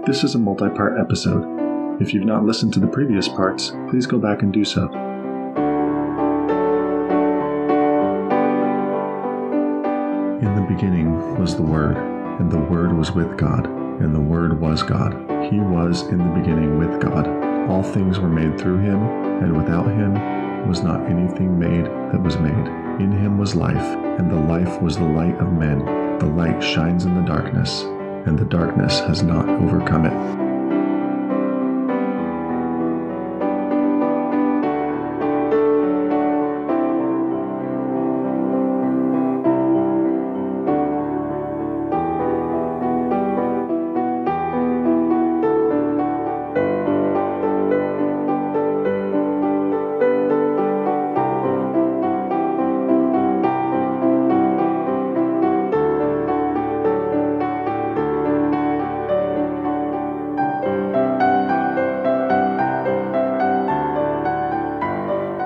This is a multi-part episode. If you've not listened to the previous parts, please go back and do so. In the beginning was the Word, and the Word was with God, and the Word was God. He was in the beginning with God. All things were made through him, and without him was not anything made that was made. In him was life, and the life was the light of men. The light shines in the darkness, and the darkness has not overcome it.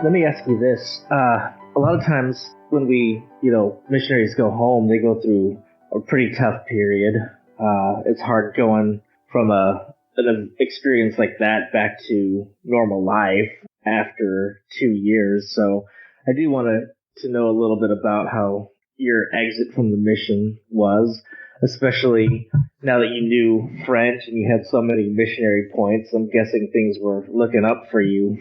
Let me ask you this. A lot of times when missionaries go home, they go through a pretty tough period. It's hard going from an experience like that back to normal life after 2 years. So I do want to know a little bit about how your exit from the mission was, especially now that you knew French and you had so many missionary points. I'm guessing things were looking up for you.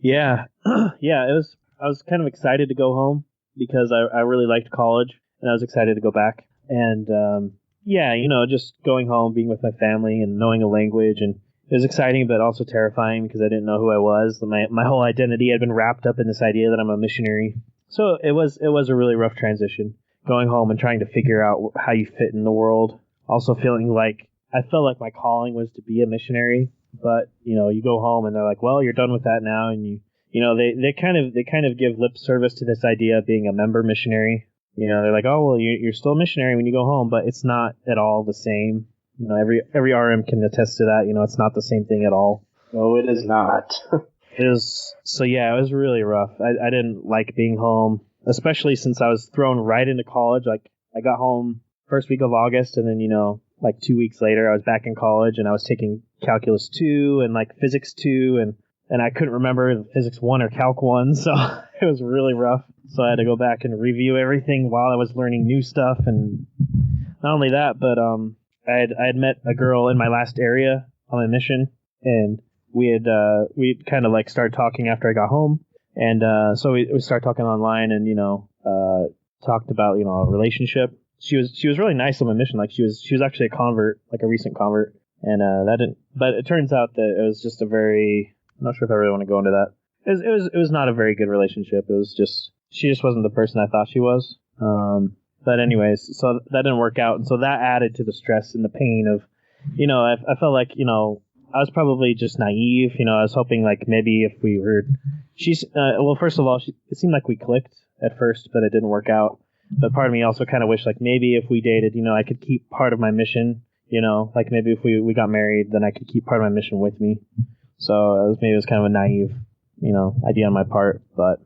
Yeah, I was kind of excited to go home because I really liked college and I was excited to go back. And just going home, being with my family and knowing a language, and it was exciting but also terrifying because I didn't know who I was. My whole identity had been wrapped up in this idea that I'm a missionary. So it was a really rough transition, going home and trying to figure out how you fit in the world. Also feeling like I felt like my calling was to be a missionary. But, you go home and they're like, well, you're done with that now. And they kind of give lip service to this idea of being a member missionary. They're like, oh, well, you're still a missionary when you go home, but it's not at all the same. Every RM can attest to that. It's not the same thing at all. No, it is not. It was really rough. I didn't like being home, especially since I was thrown right into college. Like, I got home first week of August, and then, like 2 weeks later, I was back in college and I was taking Calculus 2 and like Physics 2 and I couldn't remember Physics 1 or Calc 1, so it was really rough. So I had to go back and review everything while I was learning new stuff. And not only that, but I had met a girl in my last area on my mission, and we kind of like started talking after I got home. And so we started talking online and talked about a relationship. She was really nice on my mission. Like she was actually a convert, like a recent convert, and but it turns out that it was just I'm not sure if I really want to go into that. It was not a very good relationship. It was she just wasn't the person I thought she was. But anyways, so that didn't work out, and so that added to the stress and the pain of, I felt like I was probably just naive. I was hoping like maybe if we were, first of all, it seemed like we clicked at first, but it didn't work out. But part of me also kind of wished, like, maybe if we dated, I could keep part of my mission, like maybe if we got married, then I could keep part of my mission with me. So maybe it was kind of a naive, idea on my part. But,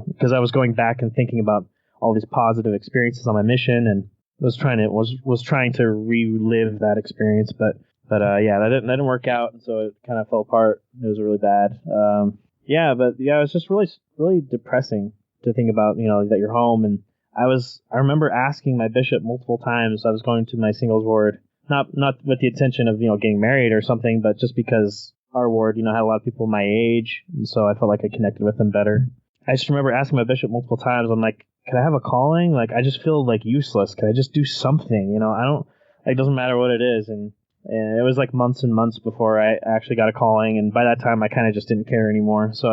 because I was going back and thinking about all these positive experiences on my mission and was trying to relive that experience. But that didn't work out. And so it kind of fell apart. It was really bad. It was just really, really depressing to think about, that you're home. And I remember asking my bishop multiple times. I was going to my singles ward, not with the intention of, getting married or something, but just because our ward, had a lot of people my age. And so I felt like I connected with them better. I just remember asking my bishop multiple times. I'm like, can I have a calling? Like, I just feel like useless. Can I just do something? It doesn't matter what it is. And it was like months and months before I actually got a calling. And by that time, I kind of just didn't care anymore. So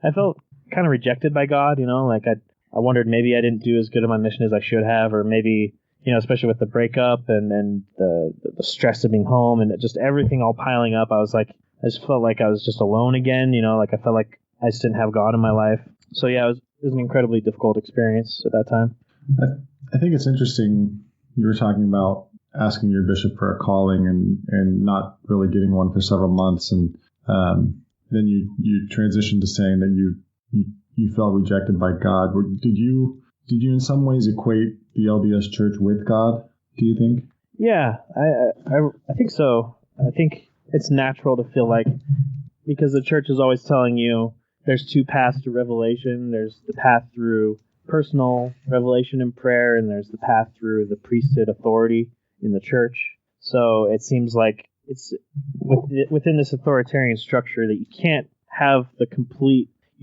I felt kind of rejected by God, like I wondered maybe I didn't do as good of my mission as I should have, or maybe, especially with the breakup and the stress of being home and just everything all piling up, I just felt like I was just alone again, like I felt like I just didn't have God in my life. So yeah, it was an incredibly difficult experience at that time. I think it's interesting you were talking about asking your bishop for a calling and not really getting one for several months, and then you transitioned to saying that you felt rejected by God. Did you in some ways equate the LDS Church with God, do you think? Yeah, I think so. I think it's natural to feel like, because the church is always telling you there's two paths to revelation. There's the path through personal revelation and prayer, and there's the path through the priesthood authority in the church. So it seems like it's within this authoritarian structure that you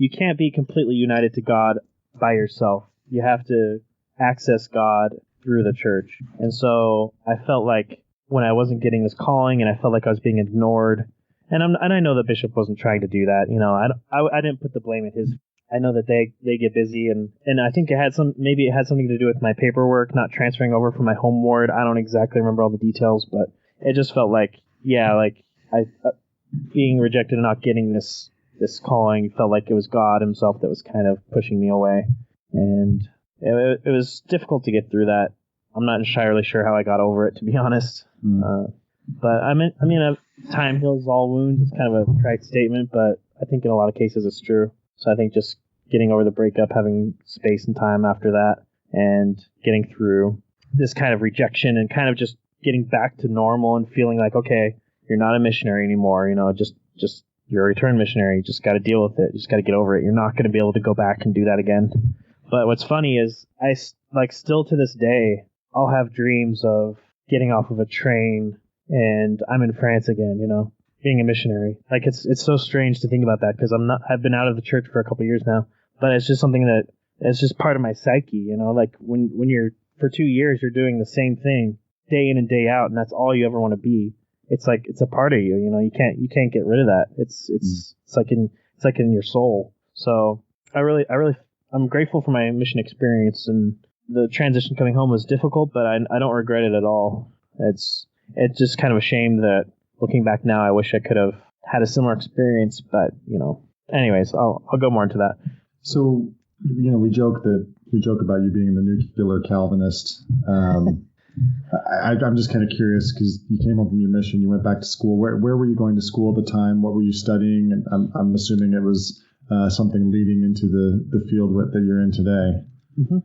can't be completely united to God by yourself. You have to access God through the church. And so I felt like when I wasn't getting this calling and I felt like I was being ignored, and I know the bishop wasn't trying to do that. I didn't put the blame at his. I know that they get busy, and I think it had something to do with my paperwork not transferring over from my home ward. I don't exactly remember all the details, but it just felt like, I being rejected and not getting this calling felt like it was God himself that was kind of pushing me away, and it was difficult to get through that. I'm not entirely sure how I got over it, to be honest. But time heals all wounds. It's kind of a trite statement, but I think in a lot of cases it's true. So I think just getting over the breakup, having space and time after that, and getting through this kind of rejection and kind of just getting back to normal and feeling like, okay, you're not a missionary anymore. Just you're a return missionary. You just got to deal with it. You just got to get over it. You're not going to be able to go back and do that again. But what's funny is I still to this day, I'll have dreams of getting off of a train and I'm in France again, being a missionary. Like it's so strange to think about that, because I've been out of the church for a couple of years now, but it's just something that it's just part of my psyche, like when you're for 2 years, you're doing the same thing day in and day out, and that's all you ever want to be. It's like, it's a part of you, you can't get rid of that. It's like in your soul. So I'm grateful for my mission experience, and the transition coming home was difficult, but I don't regret it at all. It's just kind of a shame that looking back now, I wish I could have had a similar experience, but anyways, I'll go more into that. So, we joke about you being the nuclear Calvinist. I'm just kind of curious, because you came home from your mission, you went back to school. Where were you going to school at the time? What were you studying? And I'm assuming it was something leading into the field that you're in today. Mm-hmm.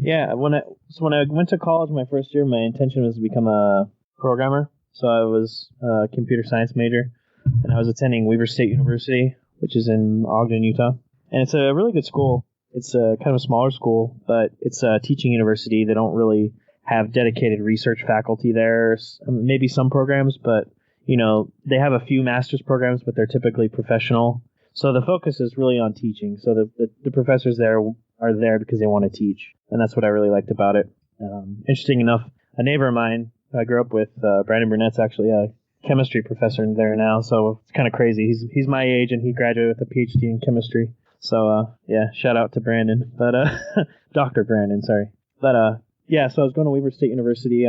Yeah, when I went to college my first year, my intention was to become a programmer. So I was a computer science major, and I was attending Weber State University, which is in Ogden, Utah. And it's a really good school. It's a kind of a smaller school, but it's a teaching university. They don't really have dedicated research faculty there. Maybe some programs, but they have a few master's programs, but they're typically professional. So the focus is really on teaching. So the professors there are there because they want to teach, and that's what I really liked about it. Interesting enough, a neighbor of mine I grew up with, Brandon Burnett's actually a chemistry professor there now, so it's kind of crazy. He's my age, and he graduated with a PhD in chemistry. So shout out to Brandon, but Dr. Brandon, sorry. But so I was going to Weber State University.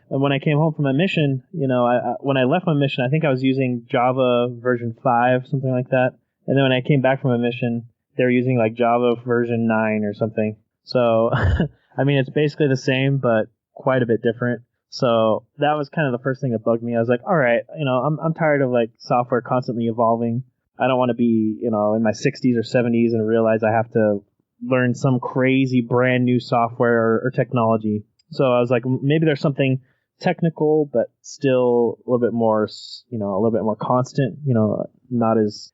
When I came home from my mission, when I left my mission, I think I was using Java version 5, something like that. And then when I came back from my mission, they were using like Java version 9 or something. So, it's basically the same, but quite a bit different. So that was kind of the first thing that bugged me. I was like, all right, I'm tired of like software constantly evolving. I don't want to be, in my 60s or 70s and realize I have to learn some crazy brand new software or technology. So I was like, maybe there's something technical, but still a little bit more constant, not as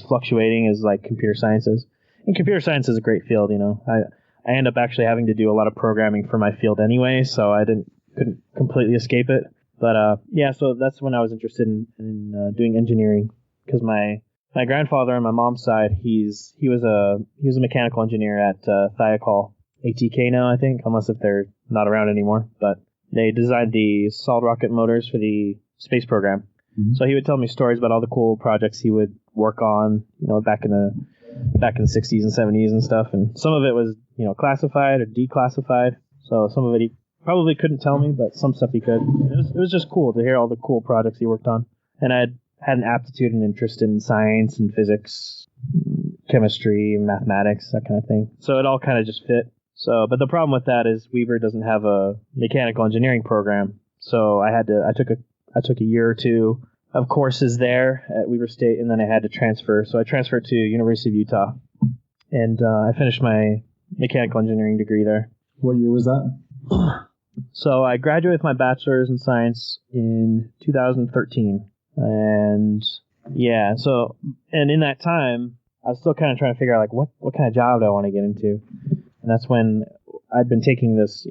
fluctuating as like computer science is. And computer science is a great field, I end up actually having to do a lot of programming for my field anyway, so I couldn't completely escape it. But so that's when I was interested in doing engineering, because my grandfather on my mom's side, he was a mechanical engineer at Thiokol, ATK now, I think, unless if they're not around anymore. But they designed the solid rocket motors for the space program. Mm-hmm. So he would tell me stories about all the cool projects he would work on, back in the 60s and 70s and stuff. And some of it was, classified or declassified. So some of it he probably couldn't tell me, but some stuff he could. It was just cool to hear all the cool projects he worked on. And I had an aptitude and interest in science and physics, chemistry, mathematics, that kind of thing. So it all kind of just fit. So, but the problem with that is Weber doesn't have a mechanical engineering program. So I took a year or two of courses there at Weber State, and then I had to transfer. So I transferred to University of Utah, and I finished my mechanical engineering degree there. What year was that? So I graduated with my bachelor's in science in 2013. And yeah, and in that time, I was still kind of trying to figure out, like, what kind of job do I want to get into? And that's when I'd been taking this,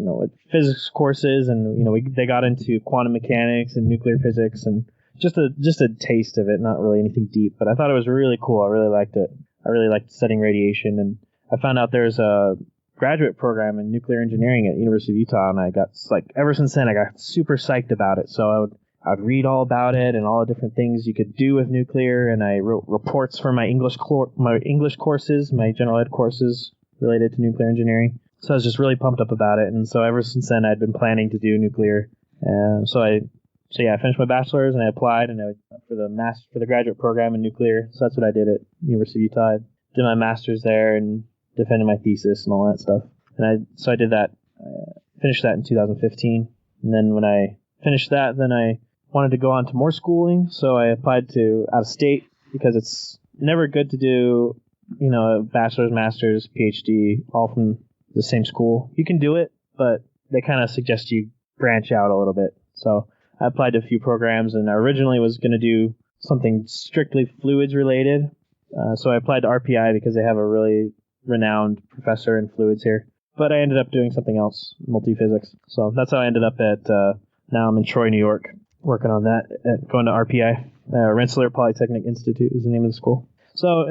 physics courses, and, they got into quantum mechanics and nuclear physics, and just a taste of it, not really anything deep. But I thought it was really cool. I really liked it. I really liked studying radiation, and I found out there's a graduate program in nuclear engineering at University of Utah, and I got, like, ever since then I got super psyched about it. So I'd read all about it and all the different things you could do with nuclear, and I wrote reports for my English courses, my general ed courses related to nuclear engineering. So I was just really pumped up about it, and so ever since then I'd been planning to do nuclear. So I finished my bachelor's and I applied for the graduate program in nuclear. So that's what I did at University of Utah. I did my master's there and defended my thesis and all that stuff. And I did that, finished that in 2015. And then when I finished that, then I wanted to go on to more schooling. So I applied to out of state, because it's never good to do, a bachelor's, master's, PhD, all from the same school. You can do it, but they kind of suggest you branch out a little bit. So I applied to a few programs, and I originally was going to do something strictly fluids related. So I applied to RPI because they have a really renowned professor in fluids here. But I ended up doing something else, multi-physics. So that's how I ended up at, now I'm in Troy, New York, working on that, going to RPI. Rensselaer Polytechnic Institute is the name of the school. So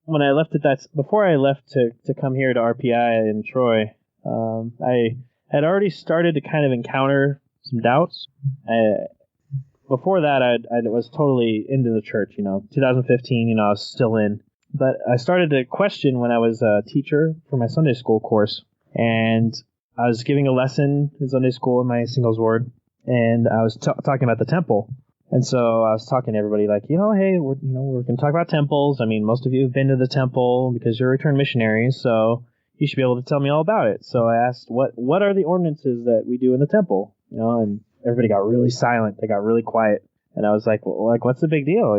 when I left before I left to come here to RPI in Troy, I had already started to kind of encounter some doubts. Before that, I was totally into the church. 2015, I was still in. But I started to question when I was a teacher for my Sunday school course, and I was giving a lesson in Sunday school in my singles ward, and I was talking about the temple. And so I was talking to everybody like, hey, we're going to talk about temples. I mean, most of you have been to the temple because you're returned missionaries, so you should be able to tell me all about it. So I asked, what are the ordinances that we do in the temple? And everybody got really silent. They got really quiet. And I was like, what's the big deal?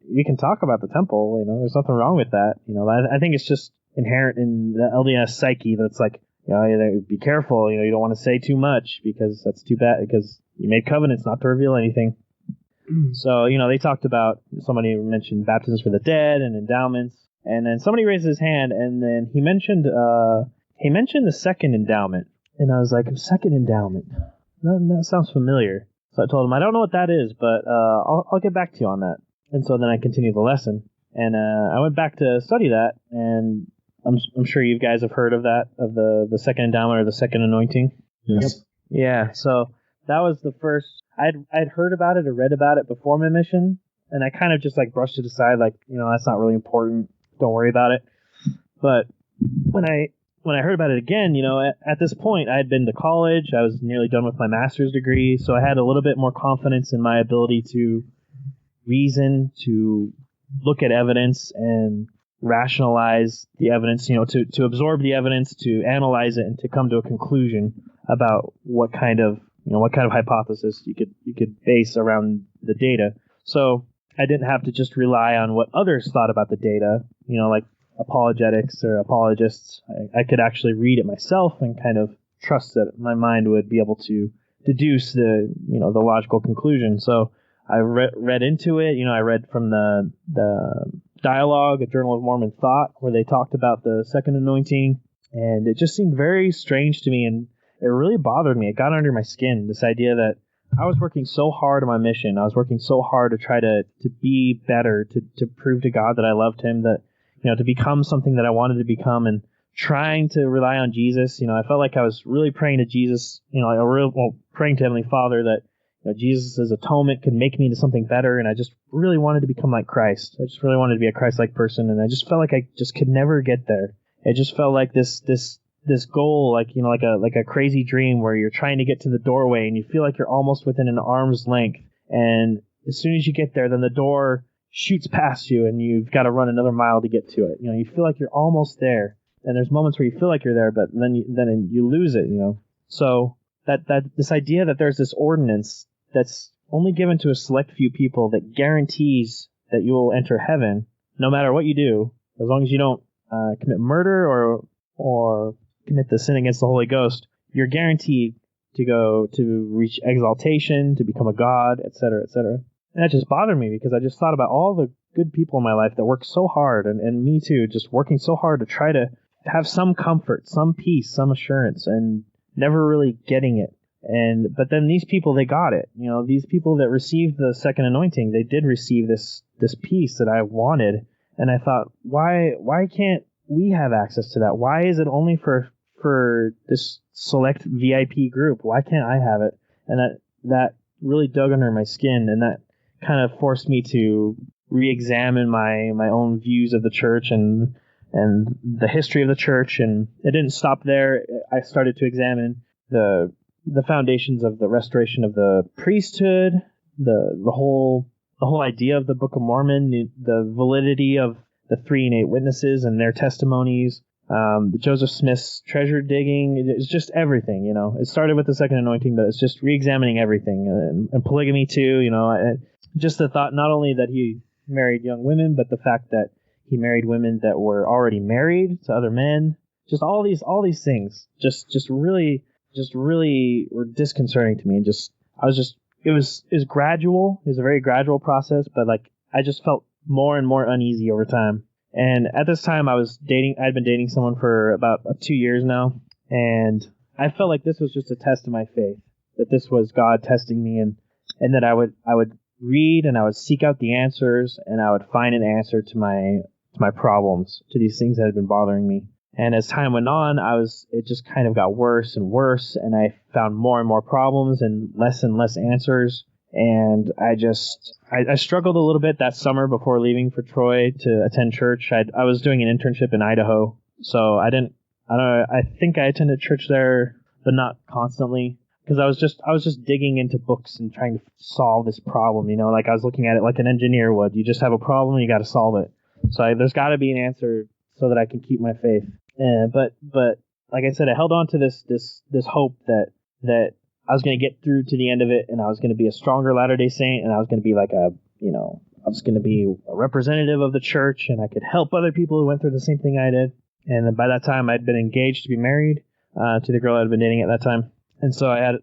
We can talk about the temple. There's nothing wrong with that. I think it's just inherent in the LDS psyche that's like, be careful. You don't want to say too much because that's too bad, because you made covenants not to reveal anything. So, they talked about, somebody mentioned baptisms for the dead and endowments. And then somebody raised his hand, and then he mentioned the second endowment. And I was like, second endowment? That sounds familiar. So I told him, I don't know what that is, but I'll get back to you on that. And so then I continued the lesson, and I went back to study that, and I'm sure you guys have heard of that, of the second endowment or the second anointing. Yes. Yep. Yeah, so that was the first. I'd heard about it or read about it before my mission, and I kind of just like brushed it aside, like, that's not really important. Don't worry about it. But when I heard about it again, at this point I had been to college. I was nearly done with my master's degree, so I had a little bit more confidence in my ability to reason, to look at evidence and rationalize the evidence, to absorb the evidence, to analyze it, and to come to a conclusion about what kind of hypothesis you could base around the data. So I didn't have to just rely on what others thought about the data, like apologetics or apologists. I could actually read it myself and kind of trust that my mind would be able to deduce the logical conclusion. So I read into it. I read from the Dialogue, a Journal of Mormon Thought, where they talked about the second anointing, and it just seemed very strange to me, and it really bothered me. It got under my skin, this idea that I was working so hard on my mission. I was working so hard to try to be better, to prove to God that I loved him, that, to become something that I wanted to become, and trying to rely on Jesus. I felt like I was really praying to Jesus, praying to Heavenly Father that Jesus' atonement could make me into something better, and I just really wanted to become like Christ. I just really wanted to be a Christ-like person, and I just felt like I just could never get there. It just felt like this goal, like a crazy dream where you're trying to get to the doorway and you feel like you're almost within an arm's length, and as soon as you get there, then the door shoots past you and you've got to run another mile to get to it. You feel like you're almost there, and there's moments where you feel like you're there, but then you lose it. So that this idea that there's this ordinance that's only given to a select few people that guarantees that you will enter heaven no matter what you do, as long as you don't commit murder or commit the sin against the Holy Ghost, you're guaranteed to go to reach exaltation, to become a god, etc., etc. And that just bothered me because I just thought about all the good people in my life that work so hard, and me too, just working so hard to try to have some comfort, some peace, some assurance, and never really getting it. But then these people, they got it. These people that received the second anointing, they did receive this peace that I wanted. And I thought, why can't we have access to that? Why is it only for this select VIP group? Why can't I have it? And that really dug under my skin, and that kind of forced me to re-examine my own views of the church and the history of the church. And it didn't stop there. I started to examine the foundations of the restoration of the priesthood, the whole idea of the Book of Mormon, the validity of the 3 and 8 witnesses and their testimonies, the Joseph Smith's treasure digging. It's just everything. It started with the second anointing, but it's just re-examining everything, and polygamy too. Just the thought not only that he married young women, but the fact that he married women that were already married to other men. Just all these things just really were disconcerting to me. And it was gradual. It was a very gradual process, but I just felt more and more uneasy over time. And at this time I'd been dating someone for about 2 years now, and I felt like this was just a test of my faith, that this was God testing me, and that I would read and I would seek out the answers, and I would find an answer to my problems, to these things that had been bothering me. And as time went on, it just kind of got worse and worse, and I found more and more problems and less answers. And I struggled a little bit that summer before leaving for Troy to attend church. I was doing an internship in Idaho, so I think I attended church there, but not constantly, because I was just digging into books and trying to solve this problem. I was looking at it like an engineer would. You just have a problem, you got to solve it. So there's got to be an answer so that I can keep my faith. But like I said, I held on to this hope that I was going to get through to the end of it, and I was going to be a stronger Latter-day Saint, and I was going to be I was going to be a representative of the church, and I could help other people who went through the same thing I did. And then by that time, I'd been engaged to be married to the girl I'd been dating at that time. And so I had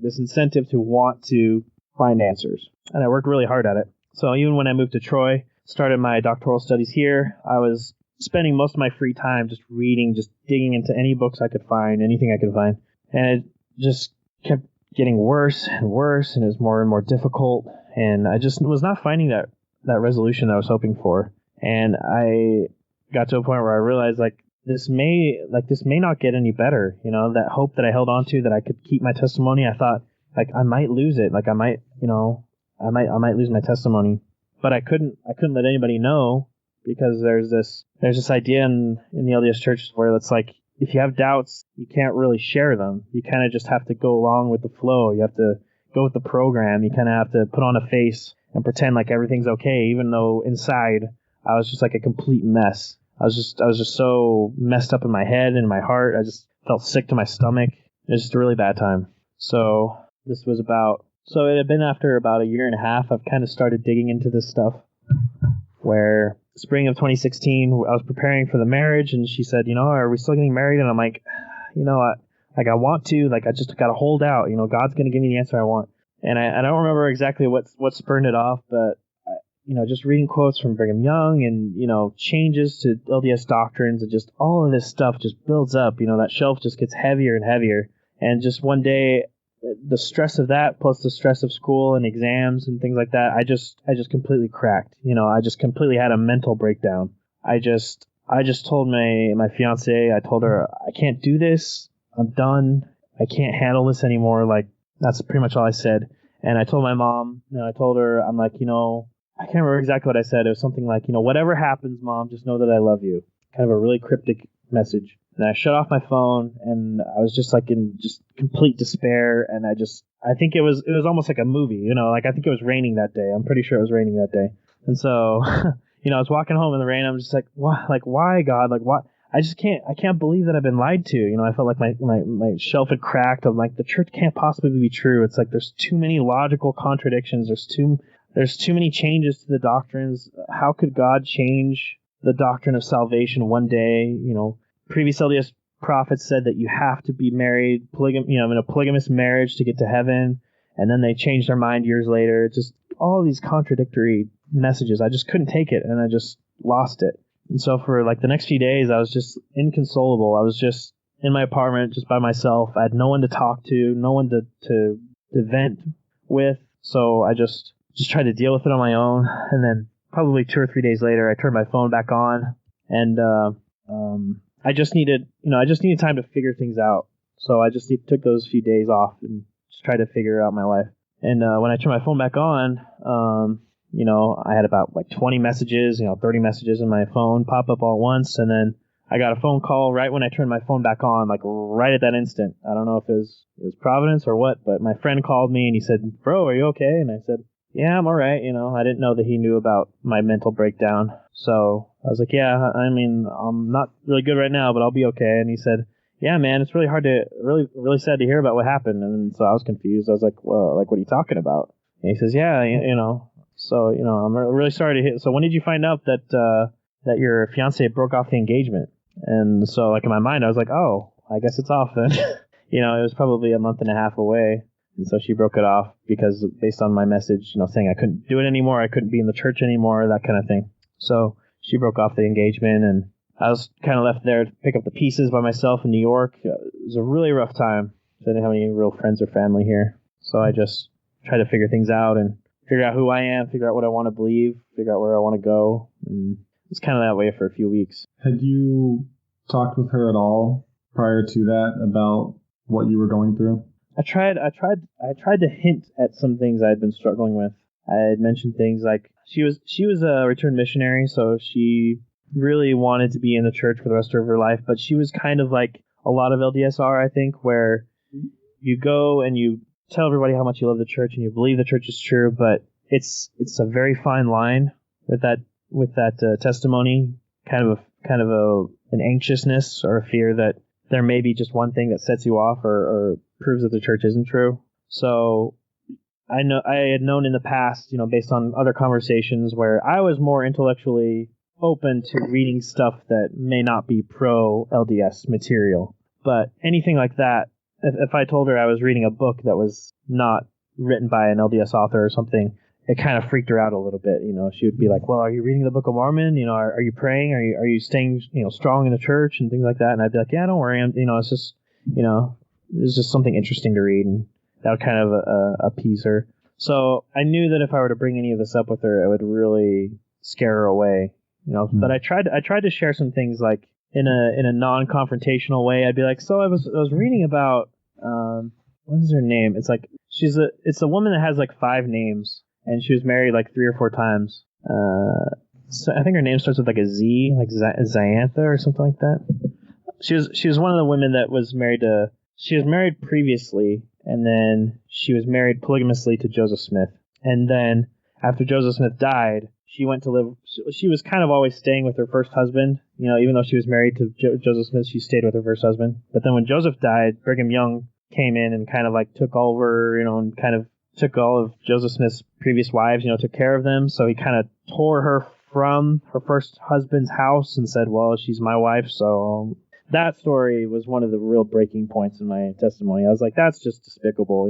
this incentive to want to find answers, and I worked really hard at it. So even when I moved to Troy, started my doctoral studies here, I was spending most of my free time just reading, just digging into any books I could find, anything I could find. And it just kept getting worse and worse, and it was more and more difficult. And I just was not finding that resolution that I was hoping for. And I got to a point where I realized this may not get any better. That hope that I held on to, that I could keep my testimony, I thought I might lose it. I might lose my testimony. But I couldn't let anybody know, because there's this idea in the LDS churches where it's if you have doubts, you can't really share them. You kind of just have to go along with the flow. You have to go with the program. You kind of have to put on a face and pretend like everything's okay, even though inside I was just like a complete mess. I was just so messed up in my head and in my heart. I just felt sick to my stomach. It was just a really bad time. So it had been after about a year and a half, I've kind of started digging into this stuff, where spring of 2016, I was preparing for the marriage, and she said, are we still getting married? And I'm like, I want to, I just got to hold out, God's going to give me the answer I want. And I don't remember exactly what spurred it off, but just reading quotes from Brigham Young and, changes to LDS doctrines, and just all of this stuff just builds up, that shelf just gets heavier and heavier. And just one day, the stress of that, plus the stress of school and exams and things like that, I just completely cracked. I just completely had a mental breakdown. I just told my fiancee, I told her, I can't do this. I'm done. I can't handle this anymore. That's pretty much all I said. And I told my mom, I told her, I'm like, I can't remember exactly what I said. It was something like, whatever happens, Mom, just know that I love you. Kind of a really cryptic message. And I shut off my phone, and I was just in just complete despair. And I think it was almost like a movie, I think it was raining that day. I'm pretty sure it was raining that day. And so, I was walking home in the rain. I'm just like, why God? Why? I can't believe that I've been lied to. I felt like my shelf had cracked. I'm like, the church can't possibly be true. It's there's too many logical contradictions. There's too many changes to the doctrines. How could God change the doctrine of salvation one day? Previous LDS prophets said that you have to be married, in a polygamous marriage to get to heaven, and then they changed their mind years later. Just all these contradictory messages. I just couldn't take it, and I just lost it. And so for like the next few days, I was just inconsolable. I was just in my apartment, just by myself. I had no one to talk to, no one to vent with. So I just tried to deal with it on my own. And then probably 2 or 3 days later, I turned my phone back on, and I just needed time to figure things out. So I just took those few days off and just tried to figure out my life. And when I turned my phone back on, I had about like 20 messages, 30 messages in my phone pop up all at once. And then I got a phone call right when I turned my phone back on, like right at that instant. I don't know if it was Providence or what, but my friend called me and he said, "Bro, are you okay?" And I said, "Yeah, I'm all right." I didn't know that he knew about my mental breakdown. So I was like, "Yeah, I mean, I'm not really good right now, but I'll be okay." And he said, "Yeah, man, it's really hard to, really sad to hear about what happened." And so I was confused. I was like, "Well, like, what are you talking about?" And he says, "Yeah, so, I'm really sorry to hear. So when did you find out that your fiance broke off the engagement?" And so, like, in my mind, I was like, "Oh, I guess it's off then." It was probably a month and a half away. And so she broke it off because based on my message, saying I couldn't do it anymore, I couldn't be in the church anymore, that kind of thing. So she broke off the engagement, and I was kind of left there to pick up the pieces by myself in New York. It was a really rough time. I didn't have any real friends or family here. So I just tried to figure things out and figure out who I am, figure out what I want to believe, figure out where I want to go. And it's kind of that way for a few weeks. Had you talked with her at all prior to that about what you were going through? I tried to hint at some things I had been struggling with. I had mentioned things like she was a returned missionary, so she really wanted to be in the church for the rest of her life, but she was kind of like a lot of LDS are, I think, where you go and you tell everybody how much you love the church and you believe the church is true, but it's a very fine line with that testimony, kind of an anxiousness or a fear that there may be just one thing that sets you off or proves that the church isn't true. So I had known in the past, based on other conversations where I was more intellectually open to reading stuff that may not be pro LDS material, but anything like that, if I told her I was reading a book that was not written by an LDS author or something, it kind of freaked her out a little bit. She would be like, "Well, are you reading the Book of Mormon? Are you praying? Are you staying, strong in the church and things like that?" And I'd be like, "Yeah, don't worry. It's just, it's just something interesting to read." And that would kind of appease her. So I knew that if I were to bring any of this up with her, it would really scare her away. But I tried to share some things like in a non-confrontational way. I'd be like, "So I was reading about what is her name? It's like it's a woman that has like 5 names." And she was married like 3 or 4 times. So I think her name starts with like a Z, like Ziantha or something like that. She was one of the women that was married to. She was married previously, and then she was married polygamously to Joseph Smith. And then after Joseph Smith died, she went to live. She was kind of always staying with her first husband. Even though she was married to Joseph Smith, she stayed with her first husband. But then when Joseph died, Brigham Young came in and kind of like took over, and kind of took all of Joseph Smith's previous wives, took care of them. So he kind of tore her from her first husband's house and said, "Well, she's my wife." So that story was one of the real breaking points in my testimony. I was like, that's just despicable.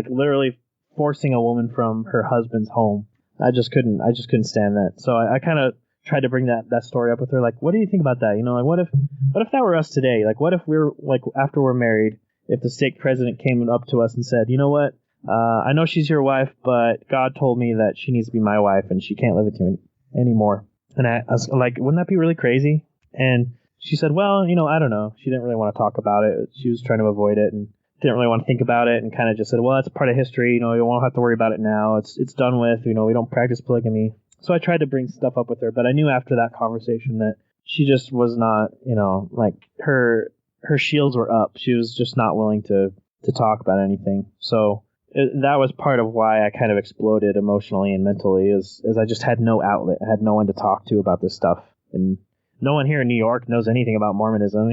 Literally forcing a woman from her husband's home. I just couldn't stand that. So I kind of tried to bring that story up with her. Like, what do you think about that? Like, what if that were us today? Like, what if we're like, after we're married, if the stake president came up to us and said, "You know what? I know she's your wife, but God told me that she needs to be my wife and she can't live with you anymore." And I was like, wouldn't that be really crazy? And she said, "Well, I don't know." She didn't really want to talk about it. She was trying to avoid it and didn't really want to think about it, and kind of just said, "Well, that's part of history. You won't have to worry about it now. It's done with. We don't practice polygamy." So I tried to bring stuff up with her, but I knew after that conversation that she just was not, like her shields were up. She was just not willing to talk about anything. So that was part of why I kind of exploded emotionally and mentally, is I just had no outlet. I had no one to talk to about this stuff, and no one here in New York knows anything about Mormonism,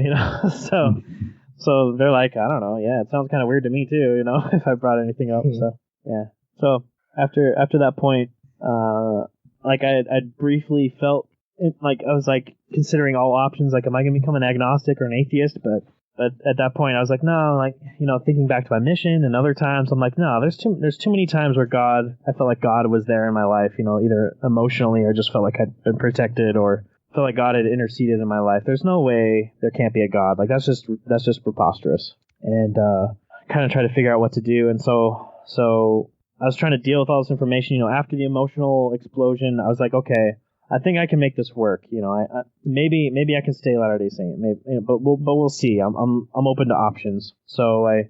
So they're like, "I don't know. Yeah, it sounds kind of weird to me too, if I brought anything up." So yeah. So after that point, I'd briefly felt it, like I was like, considering all options, like, am I going to become an agnostic or an atheist? But at that point, I was like, no, like, thinking back to my mission and other times, I'm like, no, there's too many times where I felt like God was there in my life, either emotionally or just felt like I'd been protected or felt like God had interceded in my life. There's no way there can't be a God. Like, that's just preposterous. And kind of try to figure out what to do. And so I was trying to deal with all this information. After the emotional explosion, I was like, okay, I think I can make this work. Maybe I can stay Latter-day Saint. Maybe, but we'll see. I'm open to options. So I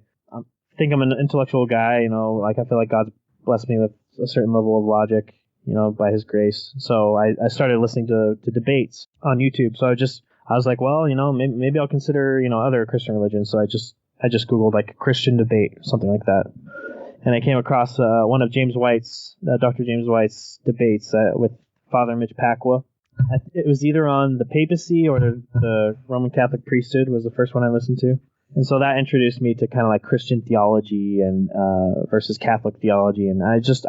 think I'm an intellectual guy. Like, I feel like God's blessed me with a certain level of logic, by His grace. So I started listening to debates on YouTube. So I was like, well, maybe I'll consider other Christian religions. So I just Googled like Christian debate or something like that. And I came across one of Dr. James White's debates with Father Mitch Pacwa. It was either on the papacy or the Roman Catholic priesthood was the first one I listened to. And so that introduced me to kind of like Christian theology and versus Catholic theology. And I just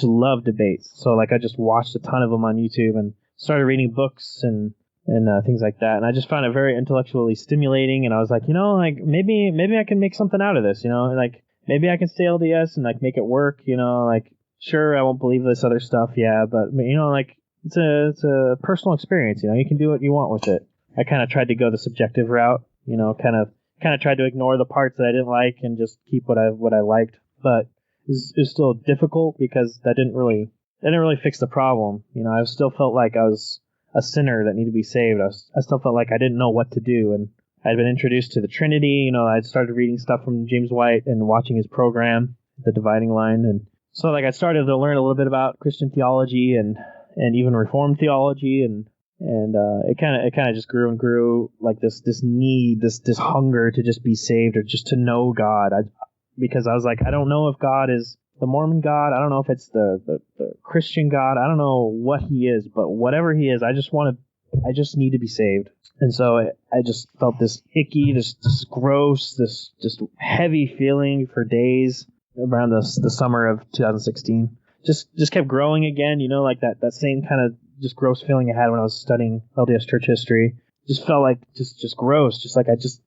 love debates. So like I just watched a ton of them on YouTube and started reading books and things like that. And I just found it very intellectually stimulating. And I was like, like maybe I can make something out of this, like maybe I can stay LDS and like make it work, like sure, I won't believe this other stuff. Yeah. But like it's a personal experience, you can do what you want with it. I kind of tried to go the subjective route, kind of tried to ignore the parts that I didn't like and just keep what I liked. But it was still difficult because that didn't really fix the problem. I still felt like I was a sinner that needed to be saved. I still felt like I didn't know what to do. And I'd been introduced to the Trinity. I'd started reading stuff from James White and watching his program, The Dividing Line. And so like I started to learn a little bit about Christian theology and even Reformed theology. And it kind of just grew and grew, like this need, this hunger to just be saved or just to know God. Because I was like, I don't know if God is the Mormon God. I don't know if it's the Christian God. I don't know what He is, but whatever He is, I just need to be saved. And so I just felt this icky, this gross, this just heavy feeling for days around the summer of 2016. Just kept growing again, like that same kind of just gross feeling I had when I was studying LDS church history. Just felt like just gross, just like I just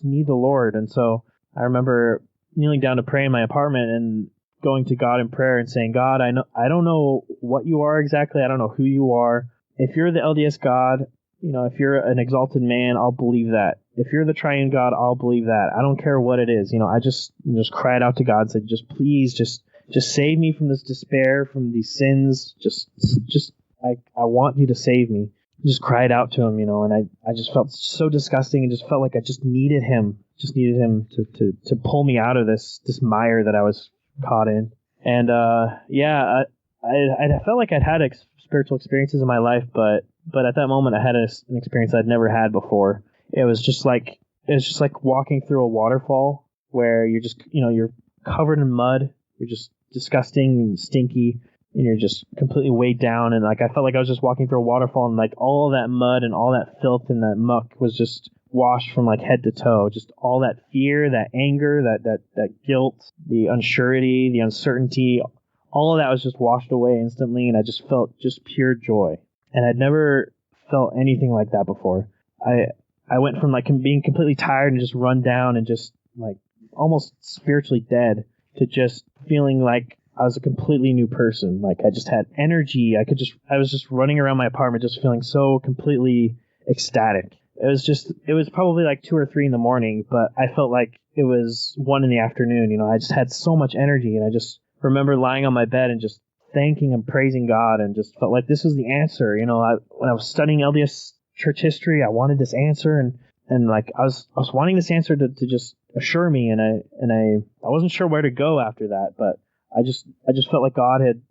need the Lord. And so I remember kneeling down to pray in my apartment and going to God in prayer and saying, God, I don't know what you are exactly. I don't know who you are. If you're the LDS God, if you're an exalted man, I'll believe that. If you're the triune God, I'll believe that. I don't care what it is. I just cried out to God and said, just please, just save me from this despair, from these sins. I want you to save me. Just cried out to Him, and I just felt so disgusting and just felt like I just needed Him. Just needed Him to pull me out of this mire that I was caught in. And I felt like I'd had spiritual experiences in my life, but at that moment I had an experience I'd never had before. It was just like walking through a waterfall where you're just you're covered in mud, you're just disgusting and stinky, and you're just completely weighed down. And like I felt like I was just walking through a waterfall, and like all that mud and all that filth and that muck was just washed from like head to toe. Just all that fear, that anger, that guilt, the unsurety, the uncertainty, all of that was just washed away instantly, and I just felt just pure joy. And I'd never felt anything like that before. I went from like being completely tired and just run down and just like almost spiritually dead to just feeling like I was a completely new person. Like I just had energy. I was just running around my apartment just feeling so completely ecstatic. It was probably like 2 or 3 in the morning, but I felt like it was 1 in the afternoon. I just had so much energy, and I just remember lying on my bed and just thanking and praising God, and just felt like this was the answer. When I was studying LDS church history, I wanted this answer, and like I was wanting this answer to just assure me, and I wasn't sure where to go after that, but I just felt like God had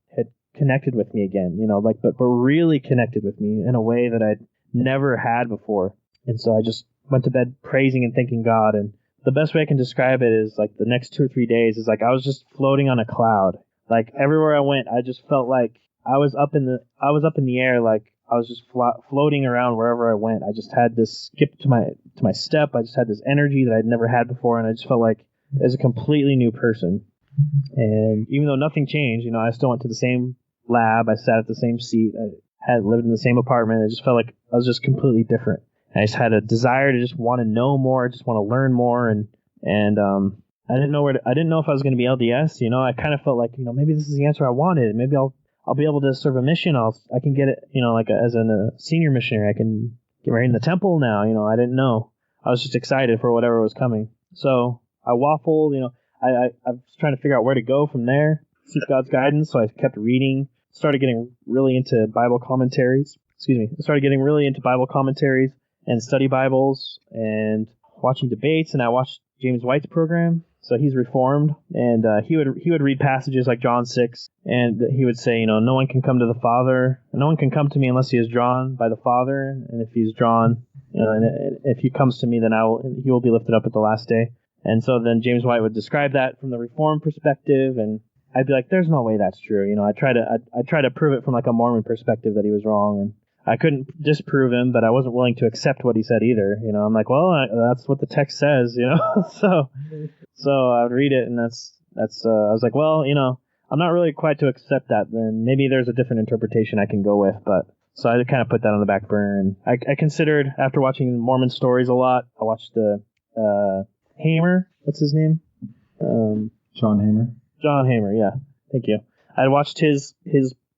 connected with me again, but really connected with me in a way that I'd never had before. And so I just went to bed praising and thanking God. And the best way I can describe it is like the next 2 or 3 days is like I was just floating on a cloud. Like everywhere I went, I just felt like I was up in the air, like I was just floating around wherever I went. I just had this skip to my step. I just had this energy that I'd never had before, and I just felt like as a completely new person. And even though nothing changed, I still went to the same lab. I sat at the same seat. I had lived in the same apartment. It just felt like I was just completely different. I just had a desire to just want to know more, just want to learn more, and I didn't know I didn't know if I was going to be LDS. I kind of felt like maybe this is the answer I wanted. Maybe I'll be able to serve a mission. I can get it. Like as a senior missionary, I can get right in the temple now. I didn't know. I was just excited for whatever was coming. So I waffled. I was trying to figure out where to go from there. Seek God's guidance. So I kept reading. Started getting really into Bible commentaries. I started getting really into Bible commentaries and study Bibles and watching debates. And I watched James White's program. So he's Reformed, and he would read passages like John 6, and he would say, no one can come to the Father, no one can come to me unless he is drawn by the Father, and if he's drawn, and if he comes to me, then he will be lifted up at the last day. And so then James White would describe that from the Reformed perspective, and I'd be like, there's no way that's true. I try to prove it from like a Mormon perspective that he was wrong, and I couldn't disprove him, but I wasn't willing to accept what he said either. I'm like, well, that's what the text says, So I would read it, and that's I was like, well, I'm not really quite to accept that. Then maybe there's a different interpretation I can go with. But so I kind of put that on the back burner, and I considered, after watching Mormon stories a lot, I watched the Hamer. What's his name? John Hamer. John Hamer. Yeah, thank you. I watched his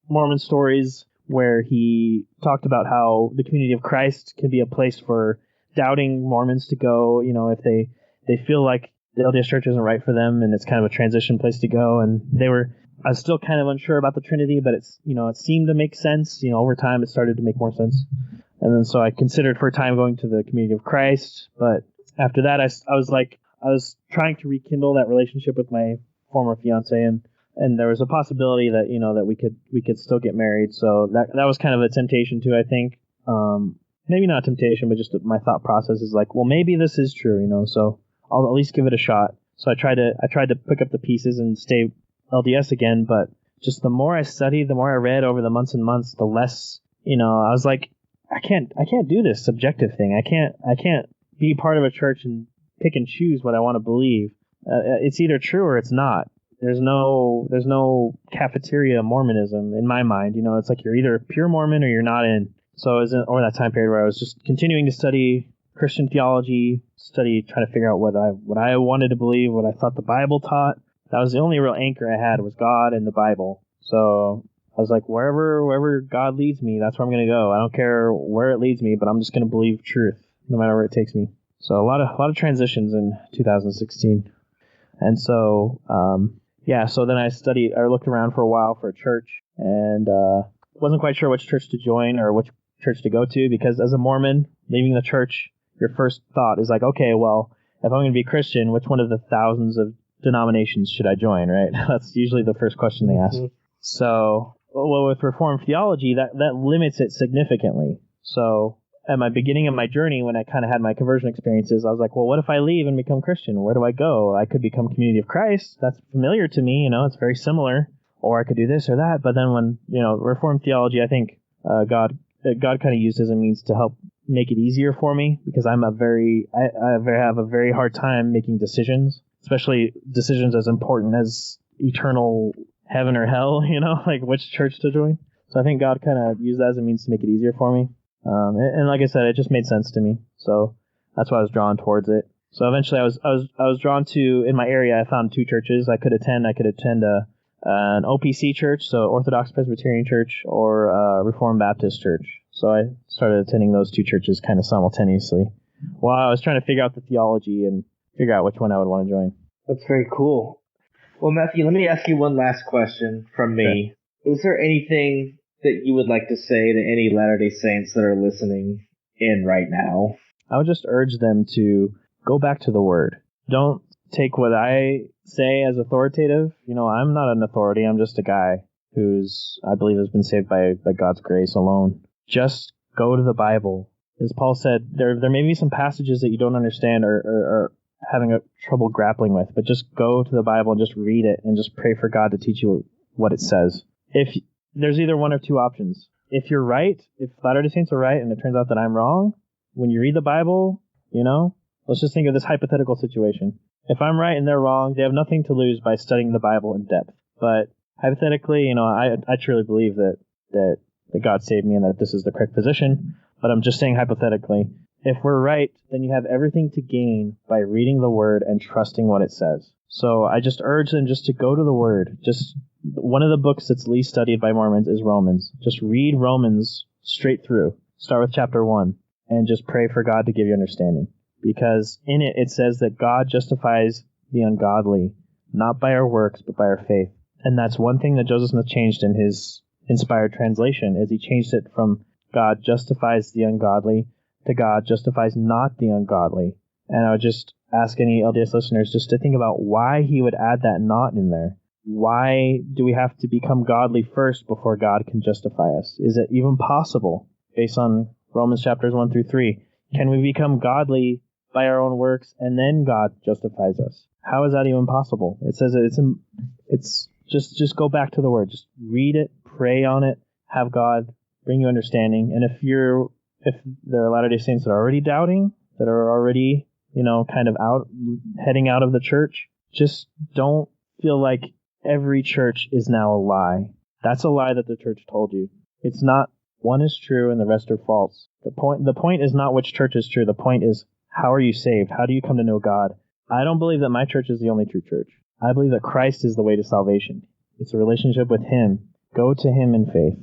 Mormon stories where he talked about how the community of Christ can be a place for doubting Mormons to go. If they feel like the LDS Church isn't right for them, and it's kind of a transition place to go. And I was still kind of unsure about the Trinity, but it seemed to make sense. Over time it started to make more sense. And then so I considered for a time going to the community of Christ, but after that I was trying to rekindle that relationship with my former fiance, and there was a possibility that that we could still get married. So that was kind of a temptation too, I think. Maybe not temptation, but just my thought process is like, well, maybe this is true, so I'll at least give it a shot. So I tried to pick up the pieces and stay LDS again, but just the more I studied, the more I read over the months and months, the less, I was like, I can't do this subjective thing. I can't be part of a church and pick and choose what I want to believe. It's either true or it's not. There's no cafeteria Mormonism in my mind. It's like you're either a pure Mormon or you're not in. So it was over that time period where I was just continuing to study Christian theology, trying to figure out what I wanted to believe, what I thought the Bible taught. That was the only real anchor I had, was God and the Bible. So I was like, wherever God leads me, that's where I'm going to go. I don't care where it leads me, but I'm just going to believe truth, no matter where it takes me. So a lot of transitions in 2016. And so, so then I looked around for a while for a church, and wasn't quite sure which church to join or which church to go to, because as a Mormon, leaving the church, your first thought is like, okay, well, if I'm going to be Christian, which one of the thousands of denominations should I join, right? That's usually the first question they ask. So, with Reformed theology, that limits it significantly. So, at my beginning of my journey, when I kind of had my conversion experiences, I was like, well, what if I leave and become Christian? Where do I go? I could become Community of Christ. That's familiar to me, it's very similar. Or I could do this or that. But then when, Reformed theology, I think God kind of used as a means to help make it easier for me, because I have a very hard time making decisions, especially decisions as important as eternal heaven or hell, like which church to join. So I think God kind of used that as a means to make it easier for me. And like I said, it just made sense to me. So that's why I was drawn towards it. So eventually I was drawn to, in my area, I found two churches I could attend. I could attend an OPC church, so Orthodox Presbyterian Church, or a Reformed Baptist church. So I started attending those two churches kind of simultaneously while I was trying to figure out the theology and figure out which one I would want to join. That's very cool. Well, Matthew, let me ask you one last question from me. Okay. Is there anything that you would like to say to any Latter-day Saints that are listening in right now? I would just urge them to go back to the Word. Don't take what I say as authoritative. I'm not an authority. I'm just a guy who's, I believe, has been saved by God's grace alone. Just go to the Bible. As Paul said, there may be some passages that you don't understand or having trouble grappling with, but just go to the Bible and just read it and just pray for God to teach you what it says. If there's either one of two options. If you're right, if Latter-day Saints are right and it turns out that I'm wrong, when you read the Bible, let's just think of this hypothetical situation. If I'm right and they're wrong, they have nothing to lose by studying the Bible in depth. But hypothetically, I truly believe that that God saved me and that this is the correct position, but I'm just saying hypothetically, if we're right, then you have everything to gain by reading the Word and trusting what it says. So I just urge them just to go to the Word. Just one of the books that's least studied by Mormons is Romans. Just read Romans straight through. Start with chapter 1 and just pray for God to give you understanding. Because in it, it says that God justifies the ungodly, not by our works, but by our faith. And that's one thing that Joseph Smith changed in his inspired translation, is he changed it from God justifies the ungodly to God justifies not the ungodly. And I would just ask any LDS listeners just to think about why he would add that not in there. Why do we have to become godly first before God can justify us? Is it even possible, based on Romans chapters 1 through 3? Can we become godly by our own works and then God justifies us? How is that even possible? It says it's just go back to the Word. Just read it, pray on it, have God bring you understanding. And if there are Latter-day Saints that are already doubting, that are already, kind of heading out of the church, just don't feel like every church is now a lie. That's a lie that the church told you. It's not. One is true and the rest are false. The point is not which church is true. The point is, how are you saved? How do you come to know God? I don't believe that my church is the only true church. I believe that Christ is the way to salvation. It's a relationship with Him. Go to Him in faith.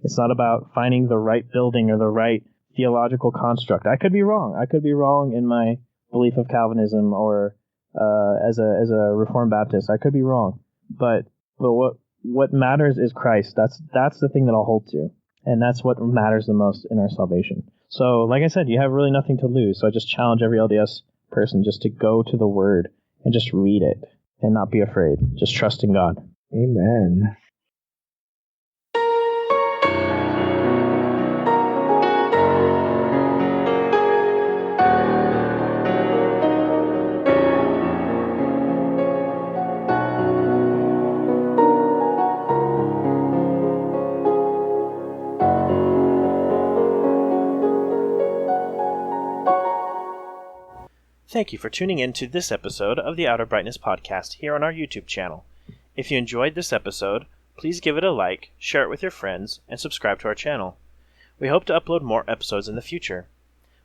It's not about finding the right building or the right theological construct. I could be wrong. I could be wrong in my belief of Calvinism or as a Reformed Baptist. I could be wrong. But what matters is Christ. That's the thing that I'll hold to. And that's what matters the most in our salvation. So, like I said, you have really nothing to lose. So I just challenge every LDS person just to go to the Word and just read it and not be afraid. Just trust in God. Amen. Thank you for tuning in to this episode of the Outer Brightness Podcast here on our YouTube channel. If you enjoyed this episode, please give it a like, share it with your friends, and subscribe to our channel. We hope to upload more episodes in the future.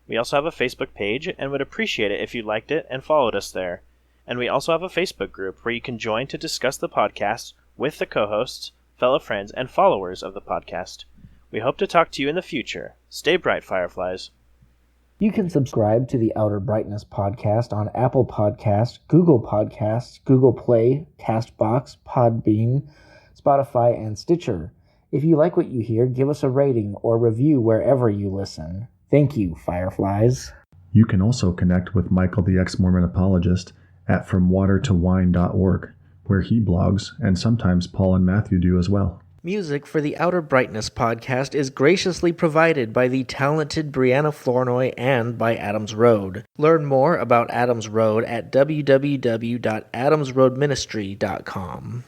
We also have a Facebook page and would appreciate it if you liked it and followed us there. And we also have a Facebook group where you can join to discuss the podcast with the co-hosts, fellow friends, and followers of the podcast. We hope to talk to you in the future. Stay bright, Fireflies. You can subscribe to the Outer Brightness Podcast on Apple Podcasts, Google Podcasts, Google Play, CastBox, Podbean, Spotify, and Stitcher. If you like what you hear, give us a rating or review wherever you listen. Thank you, Fireflies. You can also connect with Michael the Ex-Mormon Apologist at FromWaterToWine.org, where he blogs, and sometimes Paul and Matthew do as well. Music for the Outer Brightness Podcast is graciously provided by the talented Brianna Flournoy and by Adams Road. Learn more about Adams Road at www.adamsroadministry.com.